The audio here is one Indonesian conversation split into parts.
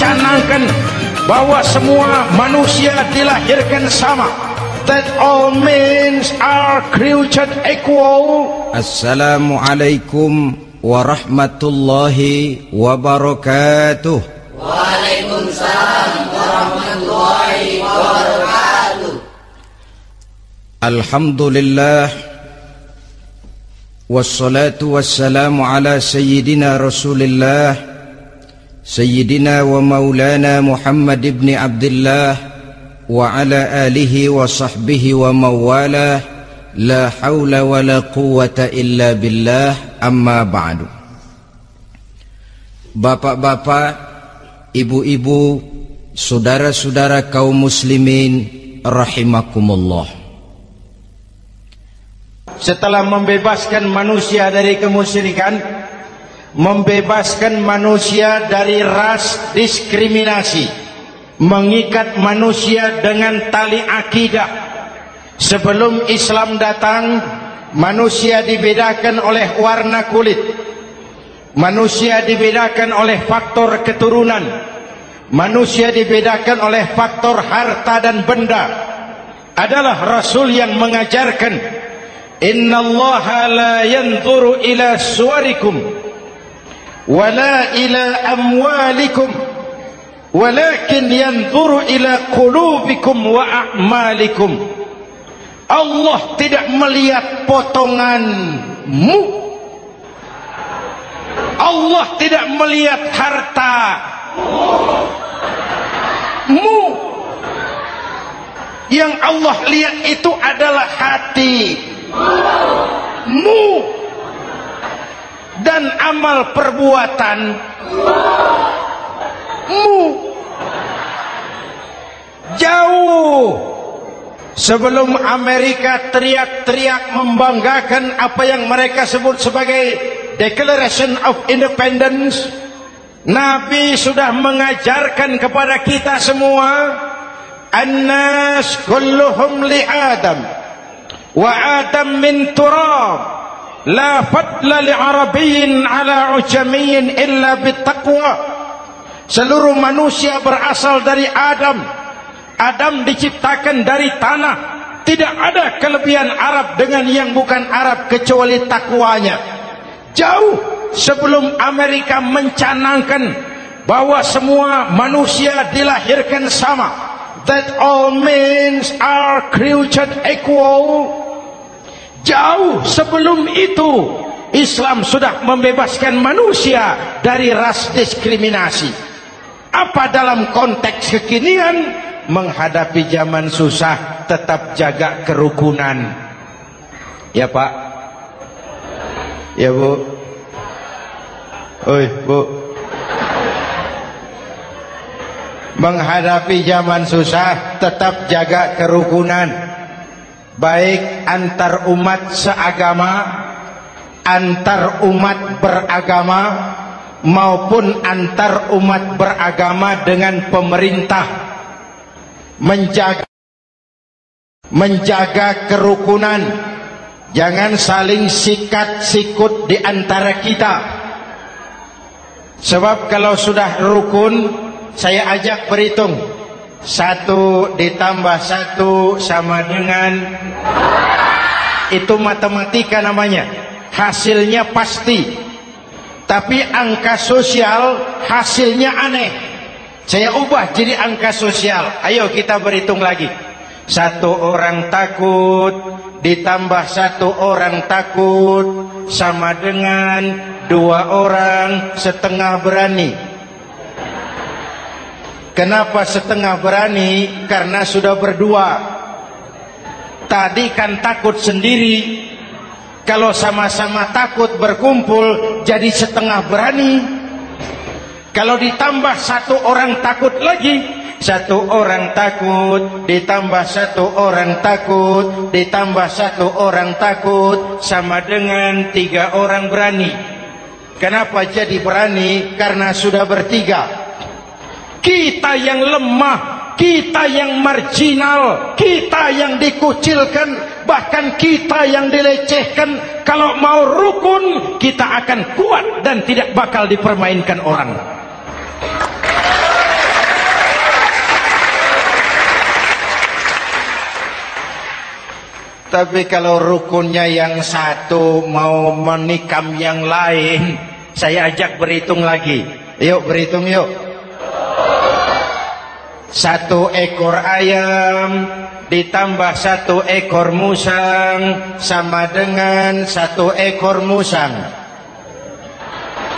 mencanangkan bahwa semua manusia dilahirkan sama, that all men are created equal. Assalamualaikum warahmatullahi wabarakatuh. Waalaikumsalam warahmatullahi wabarakatuh. Alhamdulillah wassalatu wassalamu ala sayyidina Rasulillah sayyidina wa maulana Muhammad ibn Abdullah wa ala alihi wa sahbihi wa mawalah. La haula wa la quwwata illa billah. Amma ba'du. Bapak-bapak, ibu-ibu, saudara-saudara kaum muslimin rahimakumullah. Setelah membebaskan manusia dari kemusyrikan, membebaskan manusia dari ras diskriminasi, mengikat manusia dengan tali akidah. Sebelum Islam datang, manusia dibedakan oleh warna kulit, manusia dibedakan oleh faktor keturunan, manusia dibedakan oleh faktor harta dan benda. Adalah Rasul yang mengajarkan, innallaha la yanzuru ila suwarikum wala ila amwalikum walakin yanzuru ila qulubikum wa a'malikum. Allah tidak melihat potonganmu, Allah tidak melihat hartamu. Yang Allah lihat itu adalah hatimu dan amal perbuatanmu. Jauh sebelum Amerika teriak-teriak membanggakan apa yang mereka sebut sebagai Declaration of Independence, Nabi sudah mengajarkan kepada kita semua, An-nas kulluhum li Adam wa Adam min turab, la fadla li Arabiyyin ala ujamiyyin illa bittaqwa. Seluruh manusia berasal dari Adam. Adam diciptakan dari tanah. Tidak ada kelebihan Arab dengan yang bukan Arab kecuali takwanya. Jauh sebelum Amerika mencanangkan bahwa semua manusia dilahirkan sama, that all men are created equal. Jauh sebelum itu Islam sudah membebaskan manusia dari ras diskriminasi. Apa dalam konteks kekinian? Menghadapi zaman susah tetap jaga kerukunan. Ya Pak, ya Bu, oi Bu. Menghadapi zaman susah tetap jaga kerukunan, baik antar umat seagama, antar umat beragama, maupun antar umat beragama dengan pemerintah. Menjaga kerukunan, jangan saling sikat sikut di antara kita. Sebab kalau sudah rukun, saya ajak berhitung, 1 ditambah 1 sama dengan, itu matematika namanya, hasilnya pasti. Tapi angka sosial hasilnya aneh. Saya ubah jadi angka sosial. Ayo kita berhitung lagi. 1 orang takut ditambah 1 orang takut sama dengan 2 orang setengah berani. Kenapa setengah berani? Karena sudah berdua. Tadi kan takut sendiri. Kalau sama-sama takut berkumpul jadi setengah berani. Kalau ditambah 1 orang takut lagi, 1 orang takut ditambah 1 orang takut ditambah 1 orang takut sama dengan 3 orang berani. Kenapa jadi berani? Karena sudah bertiga. Kita yang lemah, kita yang marginal, kita yang dikucilkan, bahkan kita yang dilecehkan, kalau mau rukun kita akan kuat dan tidak bakal dipermainkan orang. Tapi kalau rukunnya yang satu mau menikam yang lain, saya ajak berhitung lagi. Yuk berhitung yuk. 1 ekor ayam ditambah 1 ekor musang sama dengan 1 ekor musang.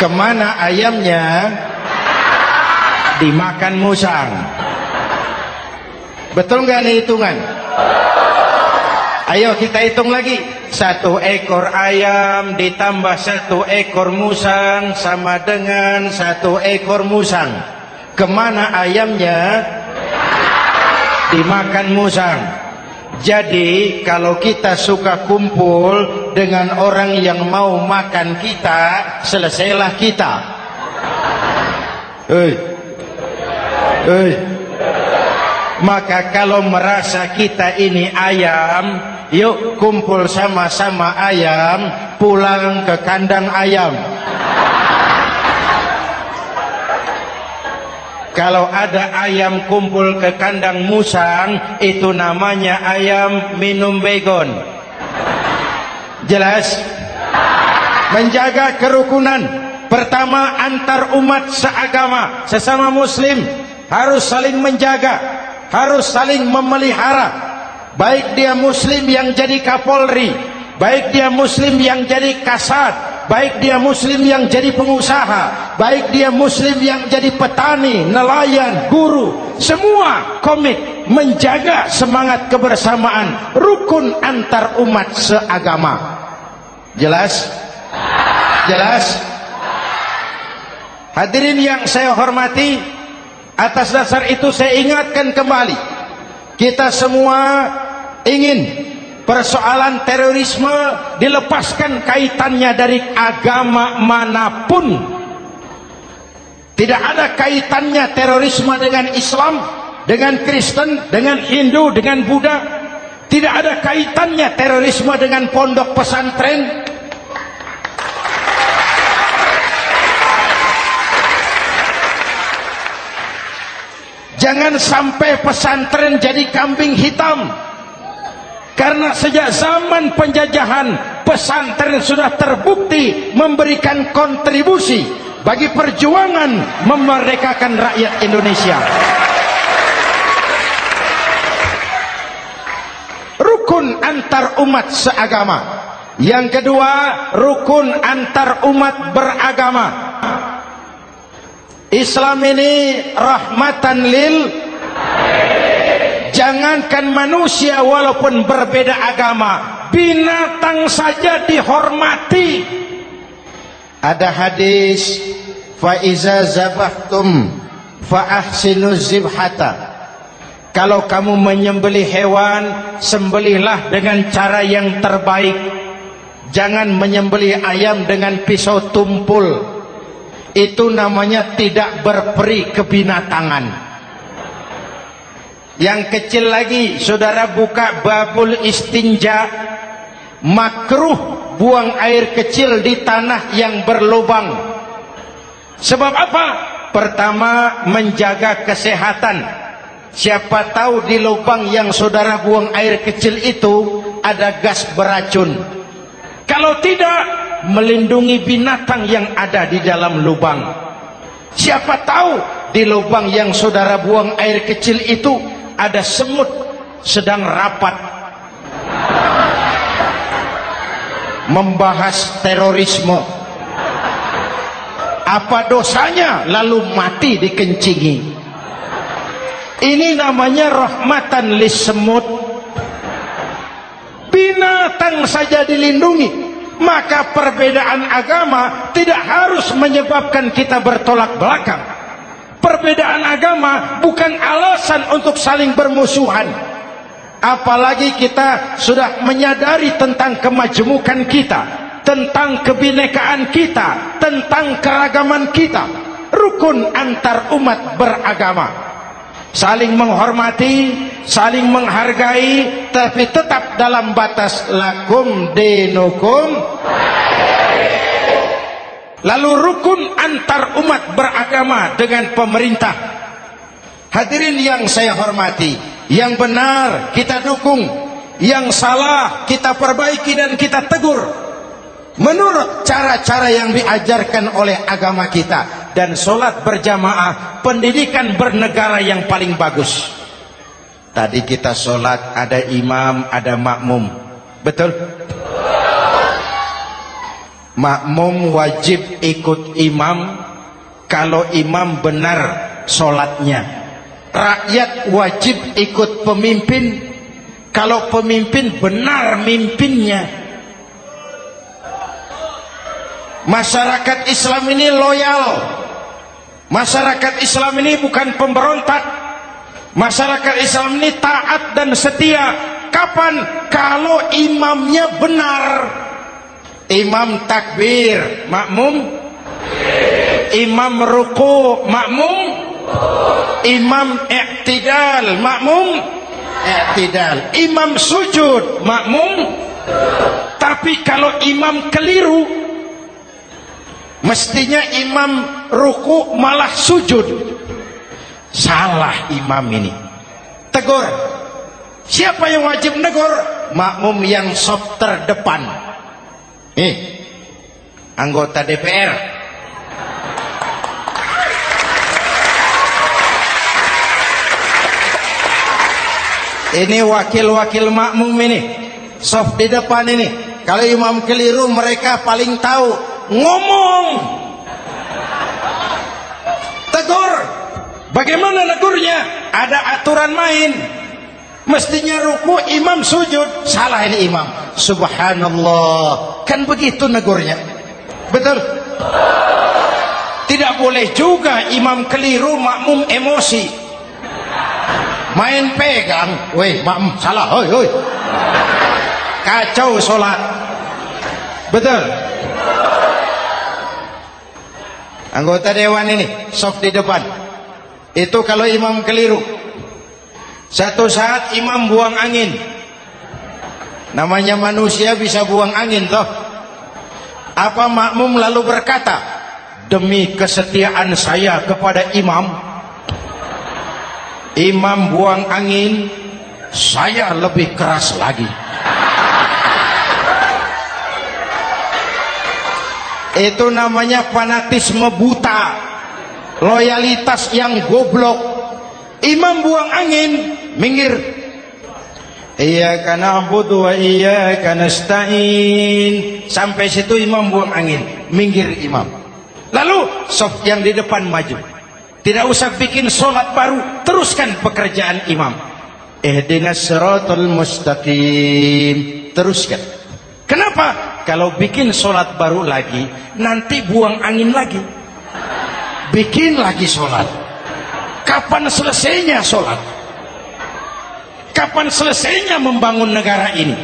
Kemana ayamnya? Dimakan musang. Betul nggak nih hitungan? Ayo kita hitung lagi. 1 ekor ayam ditambah 1 ekor musang sama dengan 1 ekor musang. Kemana ayamnya? Dimakan musang. Jadi kalau kita suka kumpul dengan orang yang mau makan kita, selesailah kita. Maka kalau merasa kita ini ayam, yuk kumpul sama-sama ayam, pulang ke kandang ayam. Kalau ada ayam kumpul ke kandang musang, itu namanya ayam minum begon. Jelas? Menjaga kerukunan. Pertama, antar umat seagama, sesama muslim harus saling menjaga, harus saling memelihara. Baik dia muslim yang jadi kapolri, baik dia muslim yang jadi kasat, baik dia muslim yang jadi pengusaha, baik dia muslim yang jadi petani, nelayan, guru, semua komit menjaga semangat kebersamaan, rukun antar umat seagama. Jelas? Jelas? Hadirin yang saya hormati, atas dasar itu saya ingatkan kembali, kita semua ingin persoalan terorisme dilepaskan kaitannya dari agama manapun. Tidak ada kaitannya terorisme dengan Islam, dengan Kristen, dengan Hindu, dengan Buddha. Tidak ada kaitannya terorisme dengan pondok pesantren. Jangan sampai pesantren jadi kambing hitam. Karena sejak zaman penjajahan, pesantren sudah terbukti memberikan kontribusi bagi perjuangan memerdekakan rakyat Indonesia. Rukun antar umat seagama. Yang kedua, rukun antar umat beragama. Islam ini rahmatan lil, jangankan manusia walaupun berbeda agama, binatang saja dihormati. Ada hadis, fa iza zabahtum fa ahsinu zibhata. Kalau kamu menyembelih hewan, sembelihlah dengan cara yang terbaik. Jangan menyembelih ayam dengan pisau tumpul. Itu namanya tidak berperi kebinatangan. Yang kecil lagi, saudara buka babul istinja, makruh buang air kecil di tanah yang berlubang. Sebab apa? Pertama, menjaga kesehatan. Siapa tahu di lubang yang saudara buang air kecil itu ada gas beracun. Kalau tidak, melindungi binatang yang ada di dalam lubang. Siapa tahu di lubang yang saudara buang air kecil itu ada semut sedang rapat membahas terorisme. Apa dosanya lalu mati dikencingi? Ini namanya rahmatan lis semut. Binatang saja dilindungi. Maka perbedaan agama tidak harus menyebabkan kita bertolak belakang. Perbedaan agama bukan alasan untuk saling bermusuhan. Apalagi kita sudah menyadari tentang kemajemukan kita, tentang kebinekaan kita, tentang keragaman kita. Rukun antar umat beragama. Saling menghormati, saling menghargai, tapi tetap dalam batas lakum dinukum. Lalu rukun antar umat beragama dengan pemerintah. Hadirin yang saya hormati, yang benar kita dukung, Yang salah kita perbaiki dan kita tegur menurut cara-cara yang diajarkan oleh agama kita. Dan sholat berjamaah pendidikan bernegara yang paling bagus. Tadi kita sholat ada imam, ada makmum, betul? Makmum wajib ikut imam kalau imam benar sholatnya. Rakyat wajib ikut pemimpin kalau pemimpin benar mimpinnya. Masyarakat Islam ini loyal. Masyarakat Islam ini bukan pemberontak. Masyarakat Islam ini taat dan setia. Kapan? Kalau imamnya benar. Imam takbir, makmum. Imam ruku, makmum. Imam i'tidal, makmum. I'tidal. Imam sujud, makmum. Tapi kalau imam keliru, mestinya imam ruku malah sujud. Salah imam ini. Tegur. Siapa yang wajib negur? Makmum yang sop terdepan. Anggota DPR. Ini wakil-wakil makmum ini, soft di depan ini. Kalau imam keliru mereka paling tahu. Ngomong, tegur. Bagaimana negurnya? Ada aturan main. Mestinya ruku, imam sujud. Salah ini imam. Subhanallah. Kan begitu negurnya. Betul? Tidak boleh juga imam keliru, makmum emosi. Main pegang, weh makmum salah, hoi hoi, kacau sholat. Betul? Anggota dewan ini sok di depan. Itu kalau imam keliru. Satu saat imam buang angin. Namanya manusia bisa buang angin toh. Apa makmum lalu berkata, demi kesetiaan saya kepada imam, imam buang angin, saya lebih keras lagi. Itu namanya fanatisme buta, loyalitas yang goblok. Imam buang angin, minggir. Iyyaka na'budu wa iyyaka nasta'in. Sampai situ imam buang angin, minggir imam. Lalu saf yang di depan maju. Tidak usah bikin sholat baru, teruskan pekerjaan imam. Ihdinas siratal mustaqim. Teruskan. Kenapa? Kalau bikin sholat baru lagi, nanti buang angin lagi. Bikin lagi sholat. Kapan selesainya sholat? Kapan selesainya membangun negara ini?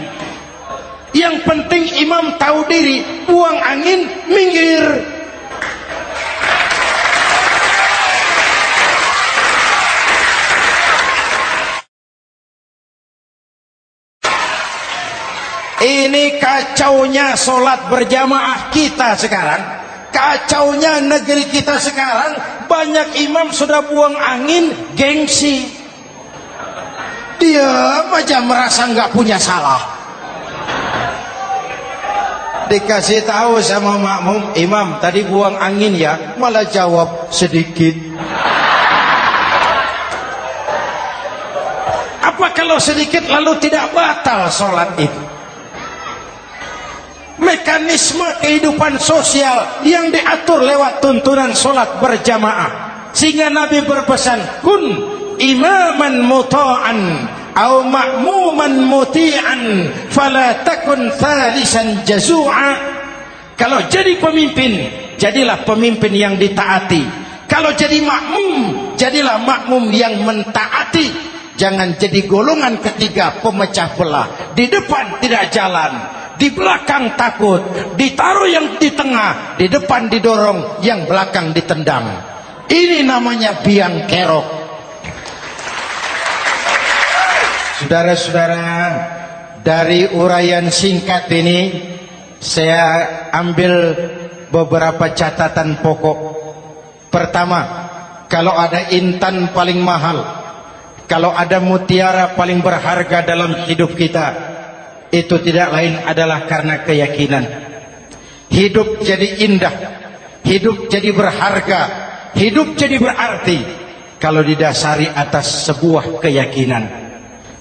Yang penting imam tahu diri, buang angin, minggir. Ini kacaunya sholat berjamaah kita sekarang. Kacaunya negeri kita sekarang. Banyak imam sudah buang angin, gengsi. Dia aja merasa nggak punya salah. Dikasih tahu sama makmum, imam tadi buang angin ya, malah jawab sedikit. Apa kalau sedikit lalu tidak batal sholat itu? Mekanisme kehidupan sosial yang diatur lewat tuntunan sholat berjamaah. Sehingga Nabi berpesan, kun imaman muta'an au ma'muman muti'an fala takun thalisan jazu'a. Kalau jadi pemimpin, jadilah pemimpin yang ditaati. Kalau jadi makmum, jadilah makmum yang mentaati. Jangan jadi golongan ketiga pemecah belah. Di depan tidak jalan, di belakang takut, ditaruh yang di tengah, di depan didorong, yang belakang ditendang. Ini namanya biang kerok. Saudara-saudara, dari uraian singkat ini saya ambil beberapa catatan pokok. Pertama, kalau ada intan paling mahal, Kalau ada mutiara paling berharga dalam hidup kita, itu tidak lain adalah karena keyakinan. Hidup jadi indah, hidup jadi berharga, hidup jadi berarti kalau didasari atas sebuah keyakinan.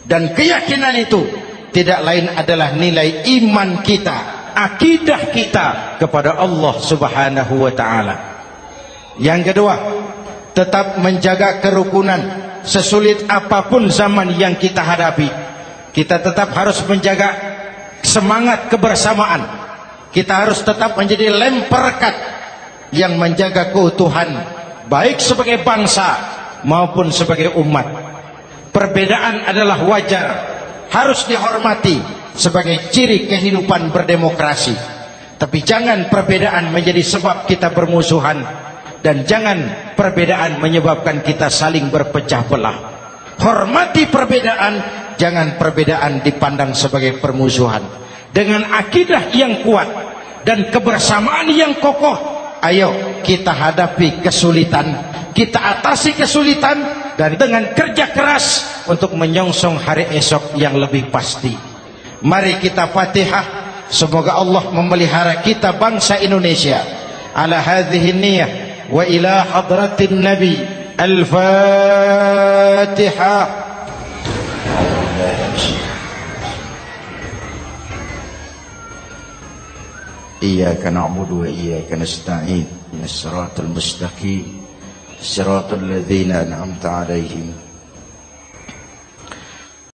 Dan keyakinan itu tidak lain adalah nilai iman kita, akidah kita kepada Allah Subhanahu wa ta'ala. Yang kedua, tetap menjaga kerukunan. Sesulit apapun zaman yang kita hadapi, kita tetap harus menjaga semangat kebersamaan. Kita harus tetap menjadi lem perekat yang menjaga keutuhan, baik sebagai bangsa maupun sebagai umat. Perbedaan adalah wajar, harus dihormati sebagai ciri kehidupan berdemokrasi. Tapi jangan perbedaan menjadi sebab kita bermusuhan, dan jangan perbedaan menyebabkan kita saling berpecah belah. Hormati perbedaan, jangan perbedaan dipandang sebagai permusuhan. Dengan akidah yang kuat dan kebersamaan yang kokoh, ayo kita hadapi kesulitan, kita atasi kesulitan, dan dengan kerja keras untuk menyongsong hari esok yang lebih pasti. Mari kita Fatihah, semoga Allah memelihara kita bangsa Indonesia ala hadhihi niyah. Wa ila hadratin Nabi. Al-Fatihah. Iyyaka na'budu wa iyyaka nasta'in. Ihdinas siratal mustaqim. Siratal ladzina an'amta 'alaihim